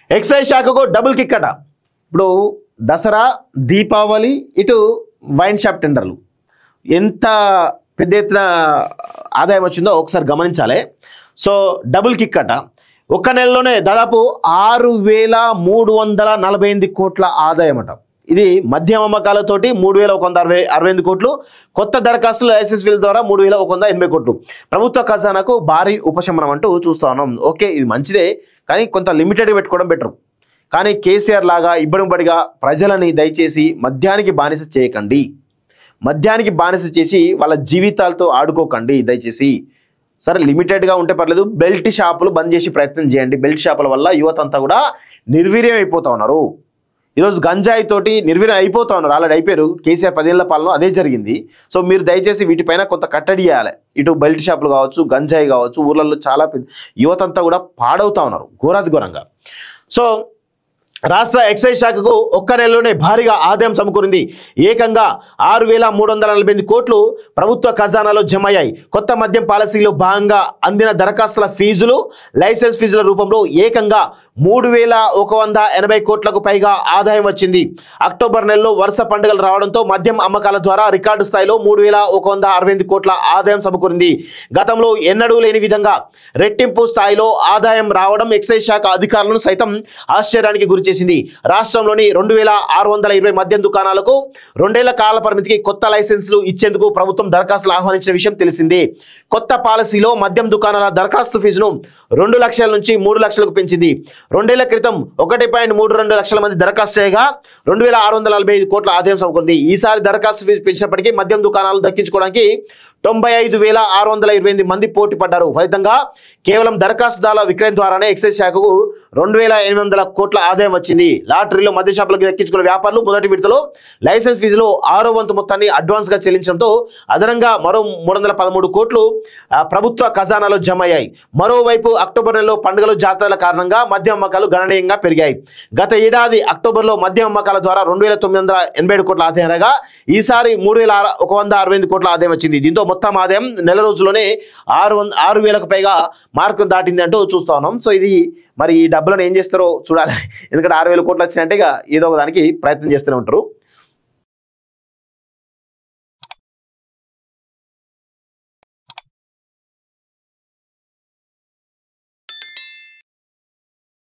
Excise శాఖకు double kick అట. ఇప్పుడు దసరా, దీపావళి, ఇటు వైన్ షాప్ టెండర్లు ఎంత పెద్ద ఎత్తున ఆదాయం వచ్చిందో ఒకసారి గమనించాలి. సో డబుల్ కిక్ అట. ఒక్క నెలలోనే దాదాపు 6,348 కోట్ల ఆదాయం అట. ఇది మద్యం అమ్మకాలతోటి 3,168 కోట్లు, కొత్త దరఖాస్తులు ఎస్ఎస్వీల ద్వారా 3,180 కోట్లు. ప్రభుత్వ ఖజానాకు భారీ ఉపశమనం అంటూ చూస్తా ఉన్నాం. ఓకే, ఇది మంచిదే, కానీ కొంత లిమిటెడ్గా పెట్టుకోవడం బెటర్. కానీ కేసీఆర్ లాగా ఇబ్బడిబడిగా ప్రజలని దయచేసి మద్యానికి బానిస చేయకండి. మద్యానికి బానిస చేసి వాళ్ళ జీవితాలతో ఆడుకోకండి దయచేసి. సరే, లిమిటెడ్గా ఉంటే పర్లేదు. బెల్ట్ షాపులు బంద్ చేసి ప్రయత్నం చేయండి. బెల్ట్ షాపుల వల్ల యువత అంతా కూడా నిర్వీర్యం అయిపోతా ఉన్నారు. ఈరోజు గంజాయి తోటి నిర్వీర్యం అయిపోతా ఉన్నారు. ఆల్రెడీ అయిపోయారు. కేసీఆర్ 10 ఏళ్ల పాలన అదే జరిగింది. సో మీరు దయచేసి వీటిపైన కొంత కట్టడి చేయాలి. ఇటు బెల్ట్ షాపులు కావచ్చు, గంజాయి కావచ్చు, ఊర్లలో చాలా యువత అంతా కూడా పాడవుతా ఉన్నారు ఘోరాతి ఘోరంగా. సో రాష్ట్ర ఎక్సైజ్ శాఖకు ఒక్క నెలలోనే భారీగా ఆదాయం సమకూరింది. ఏకంగా 6,348 కోట్లు ప్రభుత్వ ఖజానాలో జమ అయ్యాయి. కొత్త మద్యం పాలసీలో భాగంగా అందిన దరఖాస్తుల ఫీజులు, లైసెన్స్ ఫీజుల రూపంలో ఏకంగా 3,180 కోట్లకు పైగా ఆదాయం వచ్చింది. అక్టోబర్ నెలలో వరుస పండుగలు రావడంతో మద్యం అమ్మకాల ద్వారా రికార్డు స్థాయిలో 3,168 కోట్ల ఆదాయం సమకూరింది. గతంలో ఎన్నడూ లేని విధంగా రెట్టింపు స్థాయిలో ఆదాయం రావడం ఎక్సైజ్ శాఖ అధికారులను సైతం ఆశ్చర్యానికి గురిచేసింది. రాష్ట్రంలోని 2,620 మద్యం దుకాణాలకు 2 ఏళ్ల కాల పరిమితికి కొత్త లైసెన్సులు ఇచ్చేందుకు ప్రభుత్వం దరఖాస్తులు ఆహ్వానించిన విషయం తెలిసిందే. కొత్త పాలసీలో మద్యం దుకాణాల దరఖాస్తు ఫీజును 2 లక్షల నుంచి 3 లక్షలకు పెంచింది. 2 ఏళ్ల క్రితం 1.32 లక్షల మంది దరఖాస్తు చేయగా 2,645 కోట్ల ఆదాయం సమకూరింది. ఈసారి దరఖాస్తు ఫీజు పెంచినప్పటికీ మద్యం దుకాణాలు దక్కించుకోవడానికి 95,628 మంది పోటీ పడ్డారు. ఫలితంగా కేవలం దరఖాస్తుదారుల విక్రయం ద్వారానే ఎక్సైజ్ శాఖకు 2,800 కోట్ల ఆదాయం వచ్చింది. లాటరీలో మద్య షాపులకు దక్కించుకున్న వ్యాపారులు మొదటి విడతలో లైసెన్స్ ఫీజులో 6వ వంతు మొత్తాన్ని అడ్వాన్స్ గా చెల్లించడంతో అదనంగా మరో 313 కోట్లు ప్రభుత్వ ఖజానాలో జమ అయ్యాయి. మరోవైపు అక్టోబర్ నెలలో పండుగలు, జాతరల కారణంగా మద్యం అమ్మకాలు గణనీయంగా పెరిగాయి. గత ఏడాది అక్టోబర్లో మద్యం అమ్మకాల ద్వారా 2,987 కోట్ల ఆదాయం రాగా ఈసారి 3,168 కోట్ల ఆదాయం వచ్చింది. దీంతో మొత్తం ఆదాయం నెల రోజుల్లోనే 6,000కు పైగా మార్కును దాటింది అంటూ చూస్తా ఉన్నాం. సో ఇది మరి ఈ డబ్బులను ఏం చేస్తారో చూడాలి. ఎందుకంటే 6,000 కోట్లు వచ్చినట్టే ఏదో ఒక దానికి ప్రయత్నం చేస్తూనే ఉంటారు.